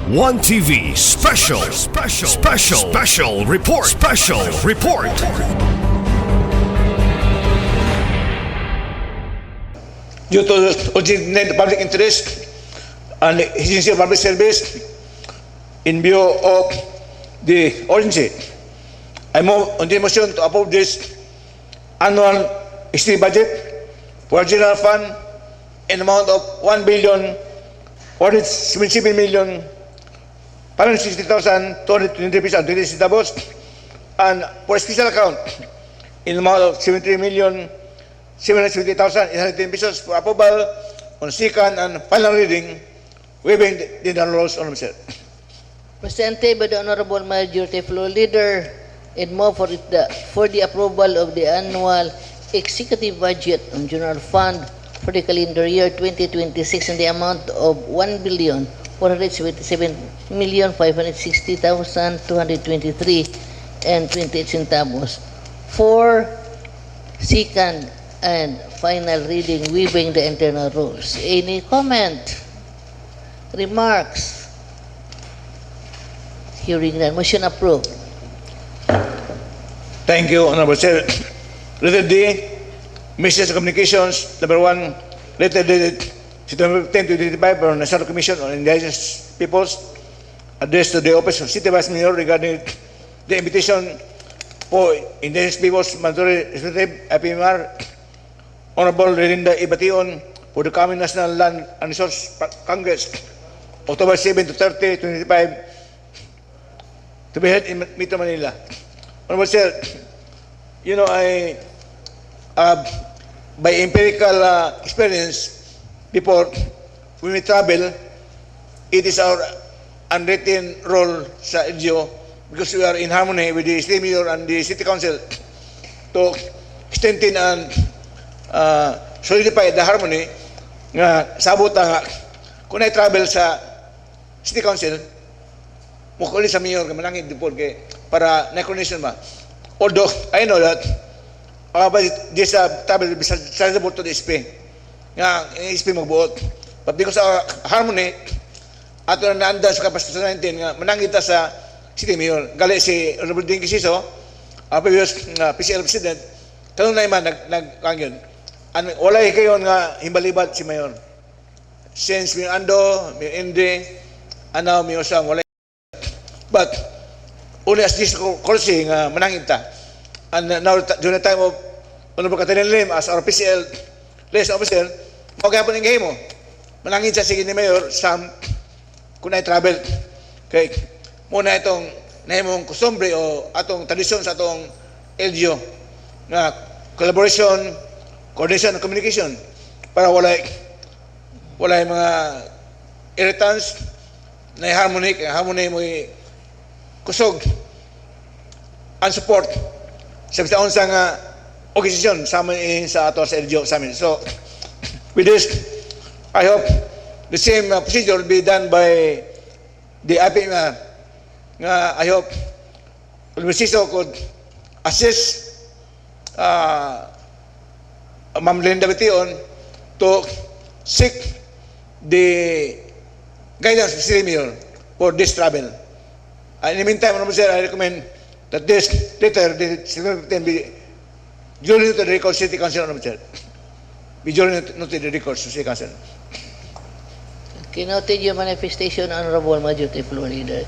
Onetv special report. Due to urgent public interest and essential public service, in view of the urgency, I move on the motion to approve this annual state budget for general fund in amount of 1,177,560,223 pesos and 26 centavos, and for special account in amount of 73,770,810 pesos for approval on second and final reading, waiving the rules on Mr. Presented by the Honorable Majority Floor Leader and move for the approval of the annual executive budget on general fund for the calendar year 2026 in the amount of 1,177,560,223 and 28 centavos for second and final reading, waiving the internal rules. Any comment? Remarks? Hearing none. Motion approved. Thank you, Honorable Chair. Letter D, Message and Communications, number 1, letter dated September 10, 2025 from the National Commission on Indigenous Peoples, addressed to the Office of City Vice Mayor regarding the invitation for Indigenous Peoples Mandatory Representative IPMR, Honorable Relinda Ibation, for the coming National Land and Resource Congress, October 7 to 30, 2025, to be held in Metro Manila. Honorable Sir, you know, by empirical experience, before when we travel, it is our unwritten role sa LGU, because we are in harmony with the City Mayor and the City Council to strengthen and solidify the harmony nga sabot nga kung na-travel sa City Council, mukuli sa Mayor nga manangin dipod kay para na-coordination ba. Although I know that but this travel is sizable to the SP nga SP magbuot, but because of harmony ato na naanda sa kapasito sa 19 nga manangita sa City Mayor gali si Honorable Dinky Siso, previous PCL President, tanong na iman nagkangyon walay kayon nga himbalibat si Mayor since may ando, may indi, anaw, may usang walay, but only as this courtesy nga manangita. And now, during the time of Honorable Catherine Lim as our PCL liaison officer, magyapon ng mo manangin siya sige ni Mayor Sam kung na-travel kay muna itong nahimong kusombre o atong tradisyon sa atong LGU na collaboration, coordination, and communication para walay mga irritants na harmony mo kusog and support sa bitaon sa nga organisasyon sa ato sa LGU sa amin. So, with this, I hope the same procedure will be done by the IPMR. I hope Honorable Siso could assist Ma'am Linda Bation to seek the guidance of the City Mayor for this travel. In the meantime, Honorable Sir, I recommend that this letter be duly noted to the record City Council, Honorable Sir. Be duly noted to the record City Council. Okay, noted your manifestation, Honorable Majority Floor Leader.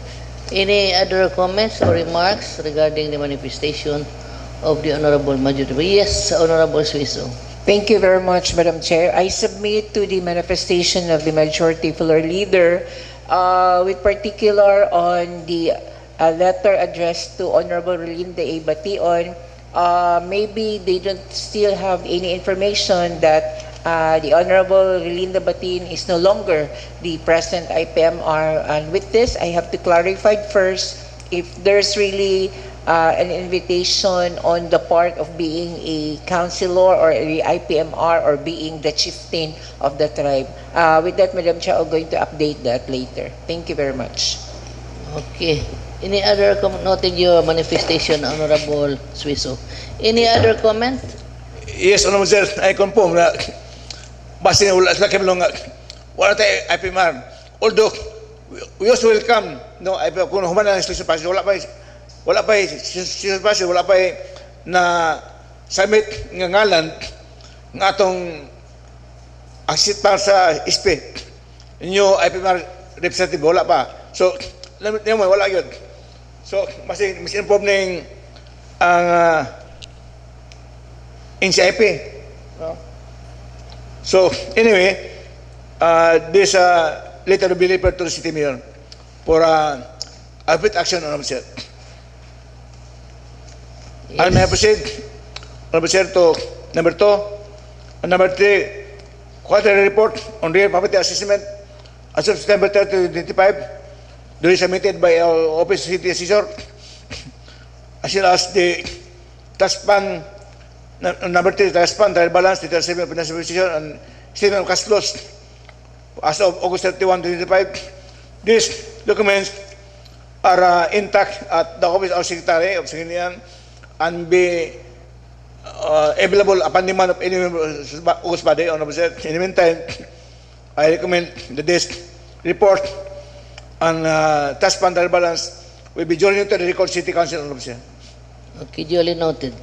Any other comments or remarks regarding the manifestation of the Honorable Majority? Yes, Honorable Suiso. Thank you very much, Madam Chair. I submit to the manifestation of the Majority Floor Leader with particular on the letter addressed to Honorable Relinda Ibation. Maybe they don't still have any information that the Honorable Relinda Batin is no longer the present IPMR. And with this, I have to clarify first if there's really an invitation on the part of being a councilor or a IPMR or being the chieftain of the tribe. With that, Madam Chair, I'm going to update that later. Thank you very much. Okay. Any other comment? Noted your manifestation, Honorable Suiso. Any other comment? Yes, Honorable Sir, I confirm na base na wala sila kami wala tayo IPMR. Although we also welcome, no, ay kung human ang solution passage, wala pa solution passage, wala pa na submit nga ngalan nga atong aksit para sa ISP. Inyo IPMR representative, wala pa. So, naman, wala yun. So, mas inform ng ang NCIP. No? So, anyway, this letter will be referred to the city mayor for appropriate action on the set. Yes. And may I proceed, Honorable Chair, to number 2. And number 3, quarterly report on real property assessment as of September 30, 2025, duly submitted by our Office of City Assessor, as well as the tax fund, number 3, tax fund, trial balance, detailed statement of financial position, and statement of cash flows as of August 31, 2025. These documents are intact at the Office of Secretary of Secretariat and be available upon demand of any member of August body. In the meantime, I recommend that this report on tax fund trial balance will be journeyed to the record City Council. Okay, duly noted.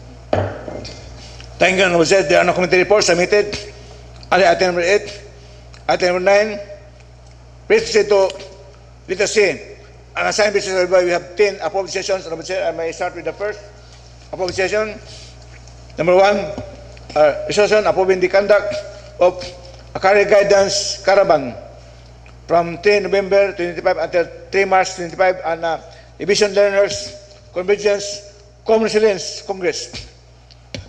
Thank you, Honorable Chair. There are no committee reports submitted. Item number 8. Item number 9. Please proceed to letter C. An assigned business whereby we have 10 approved sessions. Honorable Chair, I may start with the first approved session. Number 1, resolution approving the conduct of a career guidance caravan from 3 November 2025 until 3 March 2025 and Division Learners Convergence Resilience Congress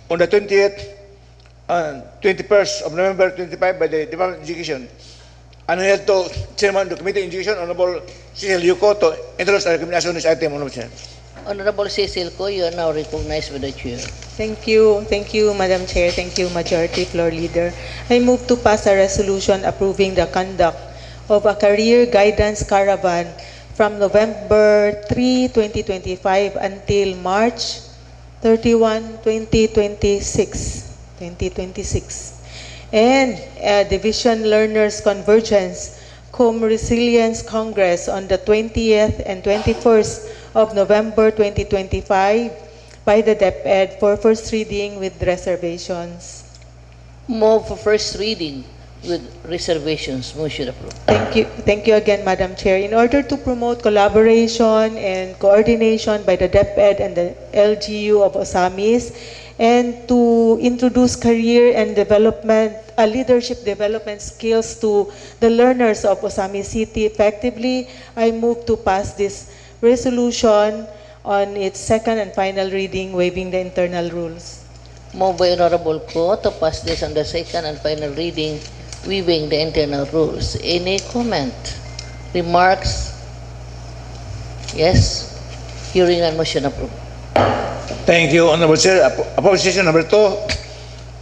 on the 20th and 21st of November 2025 by the Department of Education. And I have to Chairman of the Committee on Education, Honorable Cecil Yuko, to introduce the recommendation on this item. Honorable Chair. Honorable Cecil Ko, you are now recognized by the Chair. Thank you, Madam Chair. Thank you, Majority Floor Leader. I move to pass a resolution approving the conduct of a career guidance caravan from November 3, 2025 until March 31, 2026. And Division Learners Convergence Resilience Congress on the 20th and 21st of November 2025 by the DepEd for first reading with reservations. Move for first reading with reservations. Motion approved. Thank you again, Madam Chair. In order to promote collaboration and coordination by the DepEd and the LGU of Ozamiz, and to introduce career and development, leadership development skills to the learners of Ozamiz City effectively, I move to pass this resolution on its second and final reading, waiving the internal rules. Move by Honorable Ko to pass this on the second and final reading, waiving the internal rules. Any comment? Remarks? Yes? Hearing and motion approved. Thank you, Honorable Chair. Proposition number 2,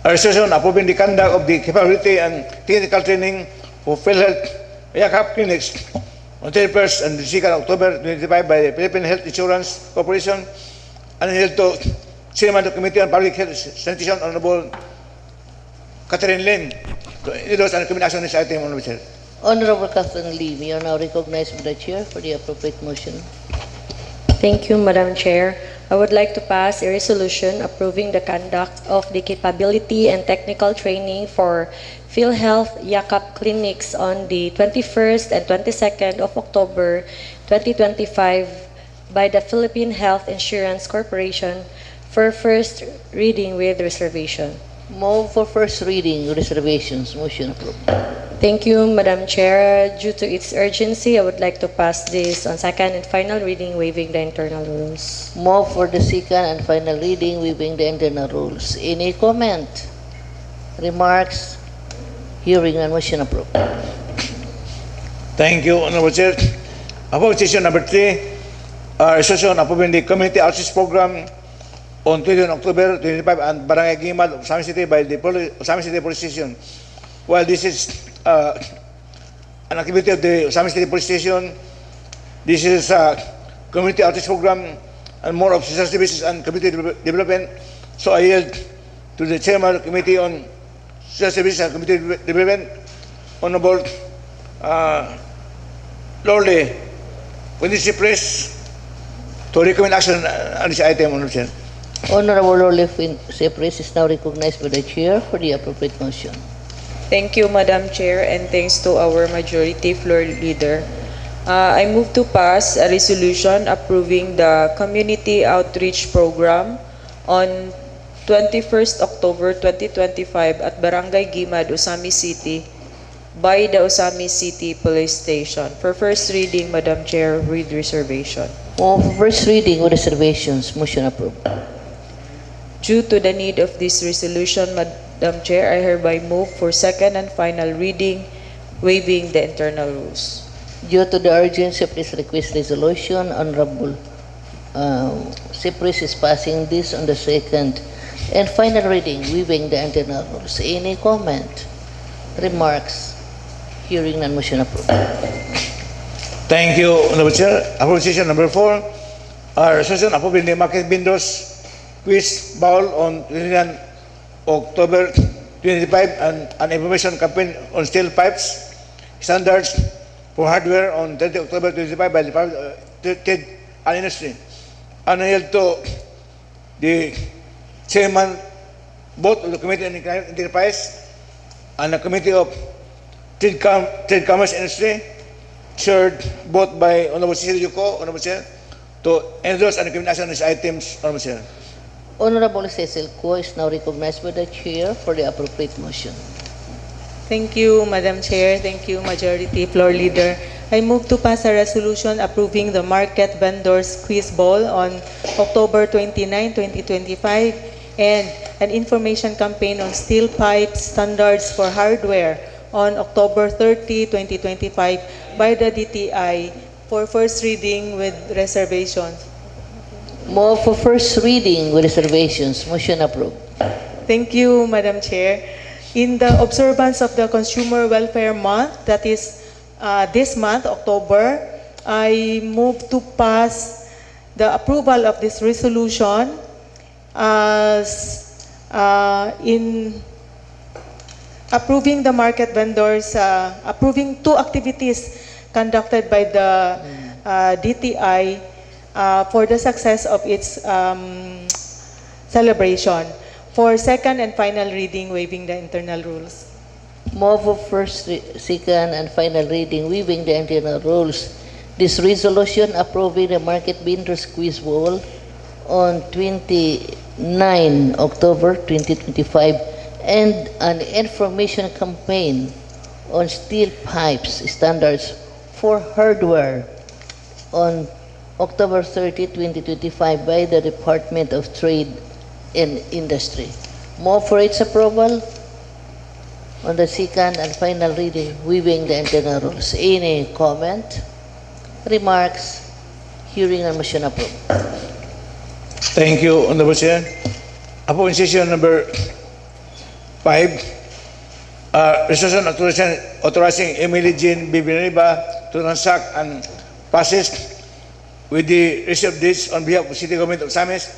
a resolution approving the conduct of the capability and technical training for PhilHealth Yakap clinics on 31st and 2nd October 2025 by the Philippine Health Insurance Corporation, and held to Chairman of the Committee on Public Health Sanitation, Honorable Catherine Lim, to introduce and recommend action on this item, Honorable Chair. Honorable Catherine Lim, you are now recognized by the Chair for the appropriate motion. Thank you, Madam Chair. I would like to pass a resolution approving the conduct of the capability and technical training for PhilHealth Yakap clinics on the 21st and 22nd of October 2025 by the Philippine Health Insurance Corporation for first reading with reservation. Move for first reading with reservations. Motion approved. Thank you, Madam Chair. Due to its urgency, I would like to pass this on second and final reading, waiving the internal rules. Move for the second and final reading, waiving the internal rules. Any comment? Remarks? Hearing and motion approved. Thank you, Honorable Chair. Proposition number 3, resolution approving the community outreach program on 21 October 2025 and Barangay Gimal of Ozamiz City by the Ozamiz City Police Station. While this is an activity of the Ozamiz City Police Station, this is a community outreach program and more of social services and community development. So I yield to the Chairman of the Committee on Social Services and Community Development, Honorable Lordy, when is the press to recommend action on this item, Honorable Chair? Honorable Lordy Cypress is now recognized by the chair for the appropriate motion. Thank you, Madam Chair, and thanks to our Majority Floor Leader. I move to pass a resolution approving the Community Outreach Program on 21st October 2025 at Barangay Gimad, Ozamiz City by the Ozamiz City Police Station. For first reading, Madam Chair, with reservation. Move for first reading with reservations. Motion approved. Due to the need of this resolution, Madam Chair, I hereby move for second and final reading, waiving the internal rules. Due to the urgency of this request resolution, Honorable Cypress is passing this on the second and final reading, waiving the internal rules. Any comment? Remarks? Hearing none, motion approved. Thank you, Honorable Chair. Appropriation number 4, resolution approving the market vendors quiz bowl on 29 October 2025 and an information campaign on steel pipes standards for hardware on 30 October 2025 by the Department of Trade and Industry. Ano yun to the chairman both of the Committee on Enterprise and the Committee of Trade Commerce Industry, chaired both by Honorable Cecil Yuko, Honorable Chair, to endorse and recommend action on these items, Honorable Chair. Honorable Cecil Ko is now recognized by the chair for the appropriate motion. Thank you, Madam Chair. Thank you, Majority Floor Leader. I move to pass a resolution approving the Market Vendors Quiz Bowl on October 29, 2025 and an information campaign on steel pipes standards for hardware on October 30, 2025 by the DTI for first reading with reservations. Move for first reading with reservations. Motion approved. Thank you, Madam Chair. In the observance of the Consumer Welfare Month, that is this month, October, I move to pass the approval of this resolution as in approving the market vendors, approving 2 activities conducted by the DTI for the success of its celebration. For second and final reading, waiving the internal rules. Move for first, second, and final reading, waiving the internal rules. This resolution approving the Market Vendors Quiz Bowl on 29 October 2025 and an information campaign on steel pipes standards for hardware on October 30, 2025 by the Department of Trade and Industry. Move for its approval on the second and final reading, waiving the internal rules. Any comment? Remarks? Hearing and motion approved. Thank you, Honorable Chair. Appropriation number 5, resolution authorizing Emily Jean Bibiniba to transact and process with the reserved deeds on behalf of the City Government of Ozamiz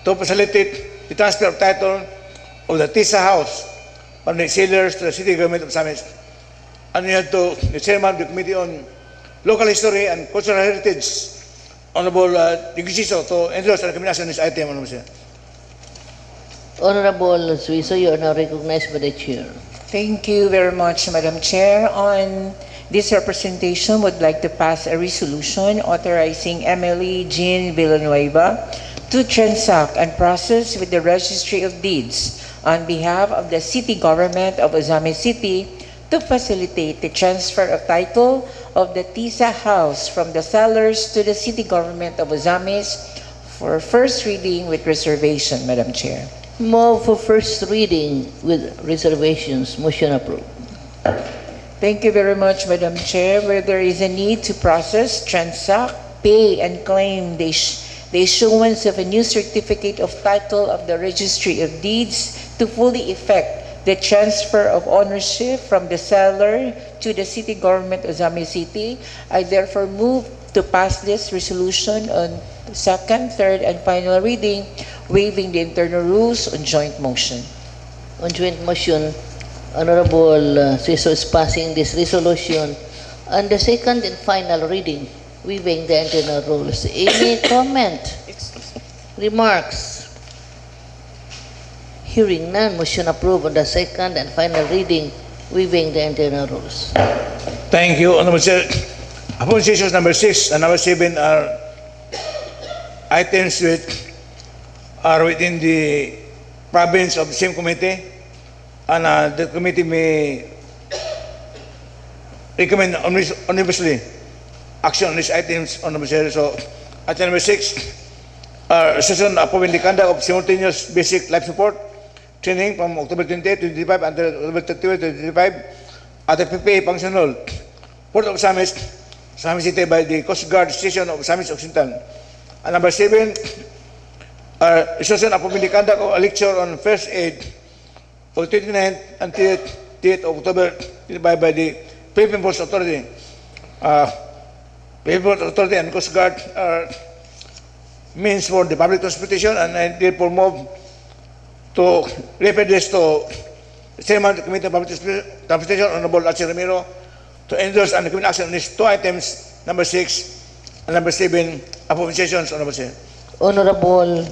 to facilitate the transfer of title of the TISA House from the sailors to the City Government of Ozamiz. Ano yan to the Chairman of the Committee on Local History and Cultural Heritage, Honorable Digisiso, to endorse and recommend on this item, Honorable Chair. Honorable Suiso, you are now recognized by the chair. Thank you very much, Madam Chair. On this representation, would like to pass a resolution authorizing Emily Jean Villanueva to transact and process with the Registry of Deeds on behalf of the City Government of Ozamiz City to facilitate the transfer of title of the TISA House from the sellers to the City Government of Ozamiz for first reading with reservation, Madam Chair. Move for first reading with reservations. Motion approved. Thank you very much, Madam Chair. Where there is a need to process, transact, pay, and claim the issuance of a new certificate of title of the Registry of Deeds to fully effect the transfer of ownership from the seller to the City Government of Ozamiz City, I therefore move to pass this resolution on second, third, and final reading, waiving the internal rules on joint motion. On joint motion, Honorable Suiso is passing this resolution On the second and final reading, waiving the internal rules. Any comment? Remarks? Hearing none, motion approved on the second and final reading, waiving the internal rules. Thank you, Honorable Chair. Upon sessions number 6 and number 7 are items which are within the province of the same committee, and the committee may recommend unanimously action on these items, Honorable Chair. So, item number 6, session approving the conduct of simultaneous basic life support training from October 28, 2025 until October 31, 2025 at the PPA Function Hall, Port of Ozamiz, Ozamiz City by the Coast Guard Station of Ozamiz Occidental. And number 7, session approving the conduct of a lecture on first aid on 29th and 30th of October 2025 by the Philippine Ports Authority. Philippine Ports Authority and Coast Guard are means for the public transportation, and I therefore move to refer this to the Chairman of the Committee on Public Transportation, Honorable Archie Ramiro, to endorse and recommend action on these two items, number 6 and number 7, approving sessions, Honorable Chair. Honorable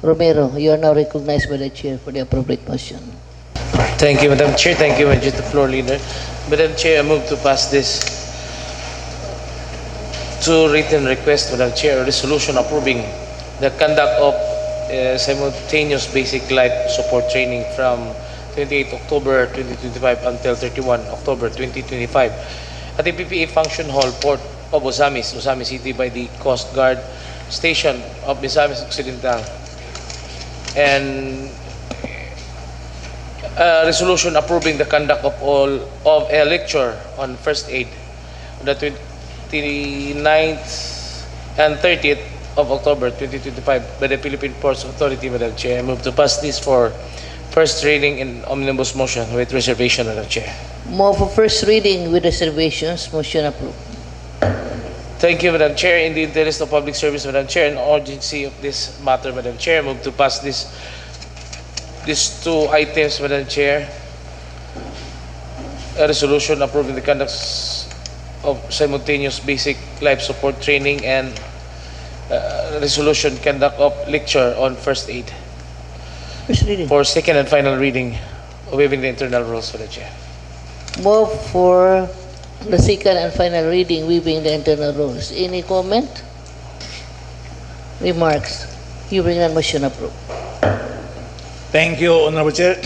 Romero, you are now recognized by the Chair for the appropriate motion. Thank you, Madam Chair. Thank you, Majority Floor Leader. Madam Chair, I move to pass this two written request, Madam Chair, a resolution approving the conduct of simultaneous basic life support training from 28 October 2025 until 31 October 2025 at the PPA Function Hall, Port of Ozamiz, Ozamiz City by the Coast Guard Station of Ozamiz Occidental, and a resolution approving the conduct of a lecture on first aid on the 29th and 30th of October 2025 by the Philippine Ports Authority, Madam Chair. I move to pass this for first reading in omnibus motion with reservation, Madam Chair. Move for first reading with reservations, motion approved. Thank you, Madam Chair. In the interest of public service, Madam Chair, and urgency of this matter, Madam Chair, I move to pass these two items, Madam Chair. A resolution approving the conduct of simultaneous basic life support training and resolution conduct of lecture on first aid First reading. for second and final reading, waiving the internal rules, Madam Chair. Move for the second and final reading, waiving the internal rules. Any comment? Remarks? Hearing none, motion approved. Thank you, Honorable Chair.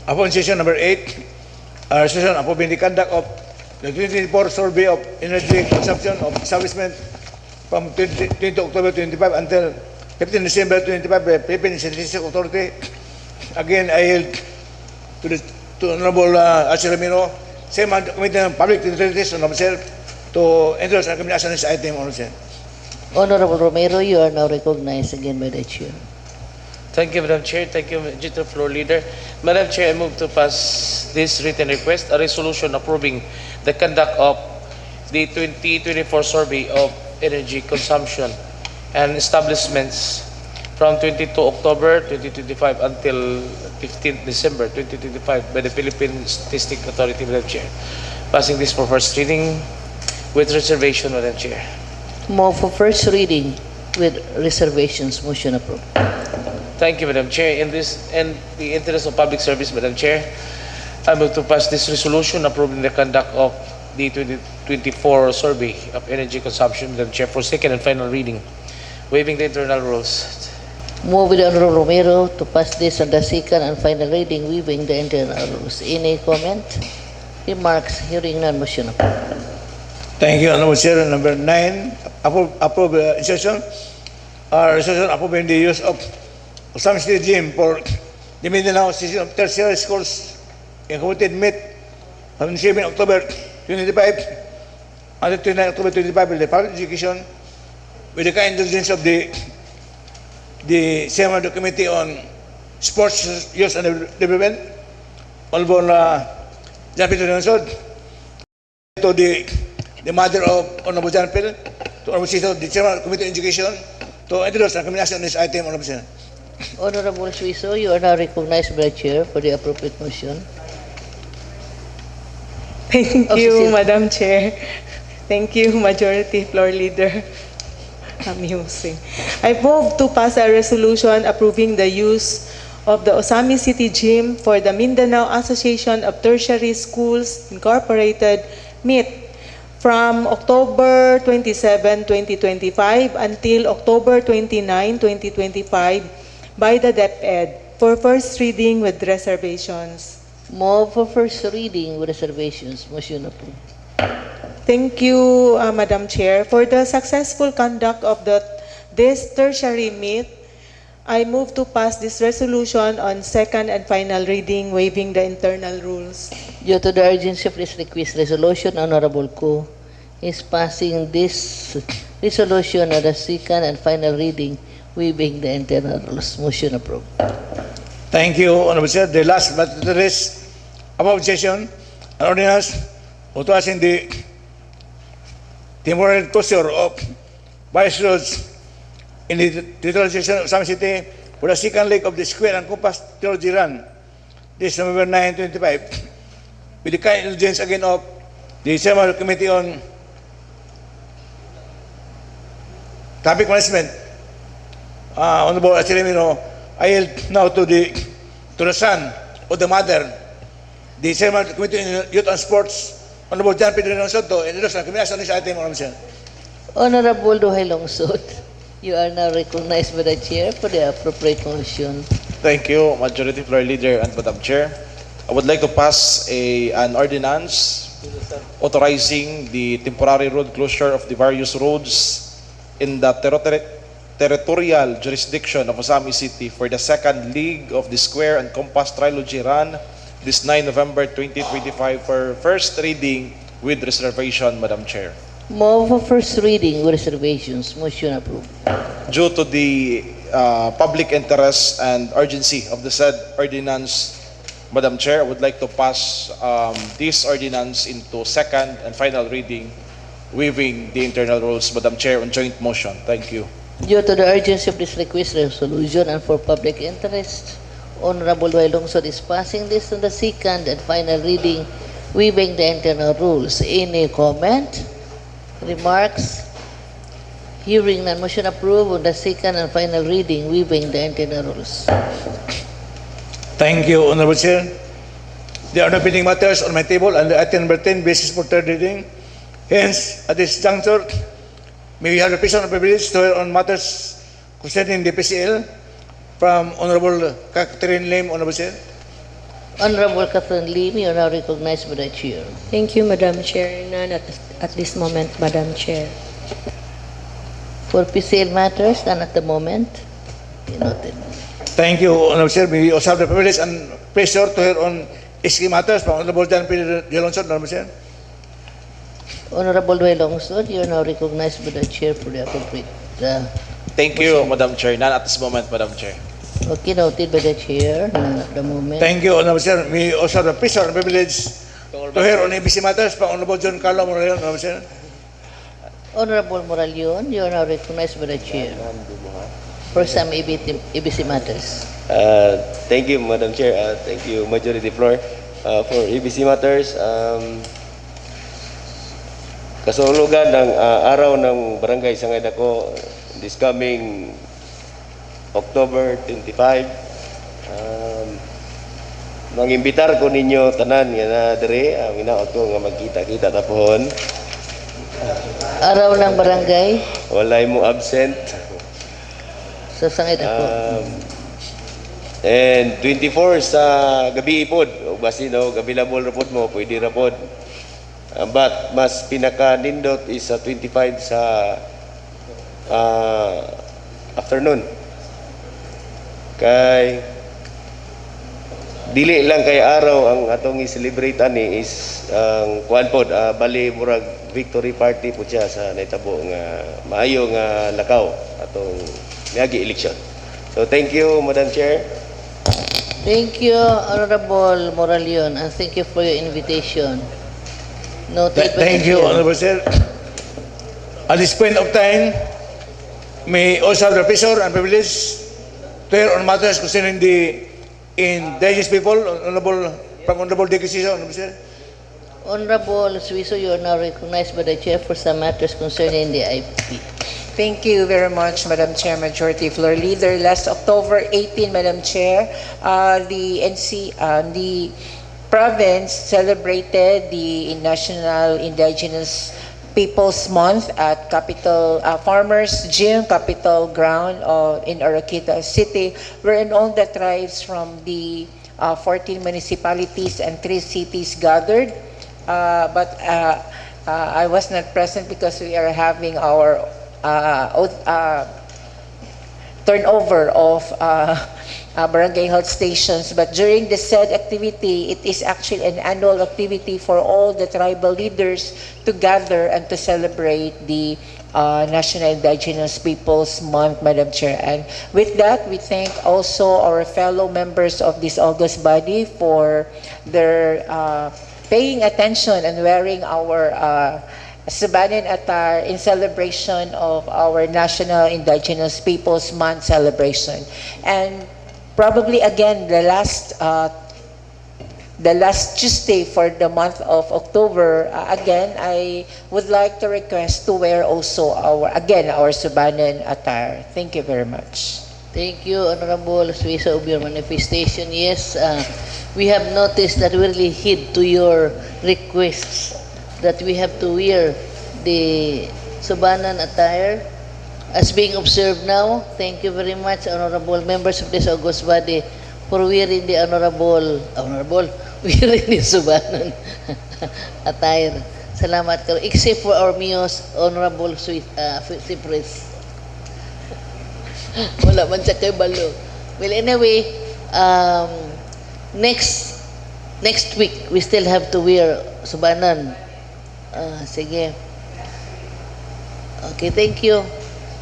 Upon session number 8, session approving the conduct of the 2024 survey of energy consumption of establishment from 20 October 2025 until 15 December 2025 by Philippine Statistics Authority. Again, I yield to Honorable Archie Ramiro, Chairman of the Committee on Public Utilities, Honorable Chair, to endorse and recommend action on this item, Honorable Chair. Honorable Romero, you are now recognized again by the Chair. Thank you, Madam Chair. Thank you, Majority Floor Leader. Madam Chair, I move to pass this written request, a resolution approving the conduct of the 2024 survey of energy consumption and establishments from 22 October 2025 until 15 December 2025 by the Philippine Statistics Authority, Madam Chair. Passing this for first reading with reservation, Madam Chair. Move for first reading with reservations, motion approved. Thank you, Madam Chair. In the interest of public service, Madam Chair, I move to pass this resolution approving the conduct of the 2024 survey of energy consumption, Madam Chair, for second and final reading, waiving the internal rules. Move with Honorable Romero to pass this on the second and final reading, waiving the internal rules. Any comment? Remarks? Hearing none, motion approved. Thank you, Honorable Chair. Number 9, approve insertion. Resolution approving the use of Ozamiz City Gym for the Mindanao Season of Tertiary Schools in committed meet on 7 October 2025 and 29 October 2025 with the public education with the kind indulgence of the Chairman of the Committee on Sports, Youth and Development, Honorable John Peter Nansod, to the mother of Honorable John Peter, to Honorable Sister, the Chairman of the Committee on Education, to endorse and recommendation on this item, Honorable Chair. Honorable Suiso, you are now recognized by the Chair for the appropriate motion. Thank Oh, you, Cecil. Madam Chair. Thank you, Majority Floor Leader. Amusing. I move to pass a resolution approving the use of the Ozamiz City Gym for the Mindanao Association of Tertiary Schools Incorporated MIT from October 27, 2025 until October 29, 2025 by the DepEd for first reading with reservations. Move for first reading with reservations. Motion approved. Thank you, Madam Chair. For the successful conduct of this tertiary meet, I move to pass this resolution on second and final reading, waiving the internal rules. Due to the urgency of this request resolution, Honorable Ko is passing this resolution on the second and final reading, waiving the internal rules. Motion approved. Thank you, Honorable Chair. The last but not the least, above session, an ordinance authorizing the temporary closure of various roads in the territorial section of Ozamiz City for the second leg of the Square and Compass Theology Run, this November 9, 2025, with the kind indulgence again of the Chairman of the Committee on Traffic Management, Honorable Achirimino. I yield now to the son or the mother, the Chairman of the Committee on Youth and Sports, Honorable John Pedro Soto, and those on this item, Honorable Chair. Honorable Duhay Longsod, you are now recognized by the Chair for the appropriate motion. Thank you, Majority Floor Leader and Madam Chair. I would like to pass an ordinance authorizing the temporary road closure of the various roads in the territorial jurisdiction of Ozamiz City for the second leg of the Square and Compass Trilogy Run this 9 November 2025 for first reading with reservation, Madam Chair. Move for first reading with reservations. Motion approved. Due to the public interest and urgency of the said ordinance, Madam Chair, I would like to pass this ordinance into second and final reading, waiving the internal rules, Madam Chair, on joint motion. Thank you. Due to the urgency of this request resolution and for public interest, Honorable Duhay Longsod is passing this on the second and final reading, waiving the internal rules. Any comment? Remarks? Hearing none, motion approved on the second and final reading, waiving the internal rules. Thank you, Honorable Chair. There are no pending matters on my table under item number 10, basis for third reading. Hence, at this juncture, may we have the person of privilege to hear on matters concerning the PCL from Honorable Catherine Lim, Honorable Chair. Honorable Catherine Lim, you are now recognized by the Chair. Thank you, Madam Chair. None at this moment, Madam Chair. For PCL matters, none at the moment. Noted. Thank you, Honorable Chair. May we also have the privilege and pleasure to hear on SK matters from Honorable John Pedro Jolonson, Honorable Chair. Honorable Duhay Longsod, you are now recognized by the Chair for the appropriate. Thank you, Madam Chair. None at this moment, Madam Chair. Okay, noted by the Chair. None at the moment. Thank you, Honorable Chair. May we also have the pleasure and privilege to hear on ABC matters from Honorable John Carlo Moreno, Honorable Chair. Honorable Moralion, you are now recognized by the Chair for some ABC matters. Thank you, Madam Chair. Thank you, Majority Floor. For ABC matters, kasulugan ng araw ng Barangay Sangay Dako this coming October 25. Mangimbitar ko ninyo tanan nga na dire, minaot ko nga magkita-kita tapon. Araw ng barangay Walay mo absent. sa Sangay Dako. And 24 sa gabi ipod, o basi no, available rapod mo, pwede rapod. But mas pinaka-nindot is sa 25 sa afternoon. Kay dili lang kay araw ang atong i-celebrate ani is ang kuan pod, bali murag victory party po siya sa naitabo nga maayo nga lakaw atong miagi election. So thank you, Madam Chair. Thank you, Honorable Moralion, and thank you for your invitation. Noted by Thank the you, Chair. Honorable Chair. At this point of time, may also have the pleasure and privilege to hear on matters concerning the indigenous people, Honorable Dick Sisa, Honorable Chair. Honorable Suiso, you are now recognized by the Chair for some matters concerning the IPP. Thank you very much, Madam Chair, Majority Floor Leader. Last October 18, Madam Chair, the province celebrated the National Indigenous Peoples Month at Capital Farmers Gym, Capital Ground in Oroqueta City, wherein all the tribes from the 14 municipalities and 3 cities gathered. But I was not present because we are having our turnover of barangay health stations. But during the said activity, it is actually an annual activity for all the tribal leaders to gather and to celebrate the National Indigenous Peoples Month, Madam Chair. And with that, we thank also our fellow members of this august body for their paying attention and wearing our Sabanan attire in celebration of our National Indigenous Peoples Month celebration. And probably again, the last Tuesday for the month of October, again, I would like to request to wear also our Sabanan attire. Thank you very much. Thank you, Honorable Suiso, of your manifestation. Yes, we have noticed that we really heed to your requests that we have to wear the Subanan attire as being observed now. Thank you very much, honorable members of this august body, for wearing the wearing the Subanan attire. Salamat kayo. Except for our Miyos, Honorable Cypress. Wala man siya kay balo. Well, anyway, next week, we still have to wear Subanan. Sige. Okay, thank you.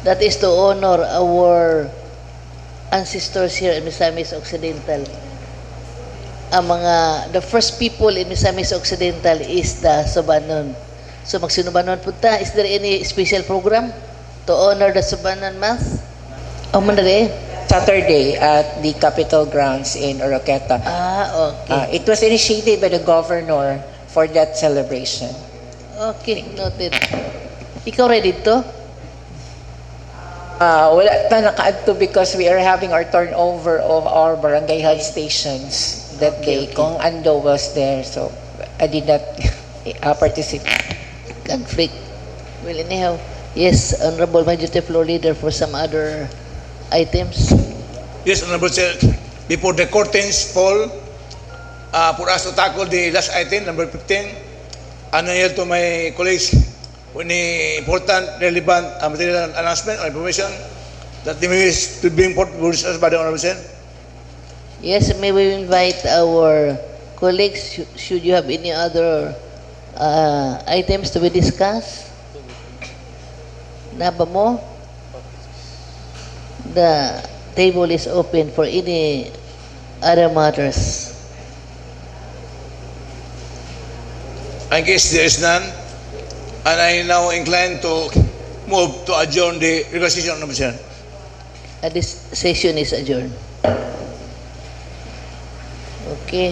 That is to honor our ancestors here in Misamis Occidental. The first people in Misamis Occidental is the Subanon. So magsinubanon punta. Is there any special program to honor the Subanon Month? Mandali? Saturday at the Capitol Grounds in Oroqueta. Okay. It was initiated by the governor for that celebration. Okay, noted. Ikaw ready to? Wala ta naka-add to because we are having our turnover of our barangay health stations that day. Kung Ando was there, so I did not participate. Conflict. Well, anyhow, yes, Honorable Majority Floor Leader, for some other items. Yes, Honorable Chair. Before the curtains fall, for us to tackle the last item, number 15, ano yun to my colleagues, any important, relevant material announcement or information that they may to be important for us by the Honorable Chair? Yes, may we invite our colleagues, should you have any other items to be discussed? Naba mo? The table is open for any other matters. I guess there is none, and I now incline to move to adjourn the regular session, Honorable Chair. This session is adjourned. Okay.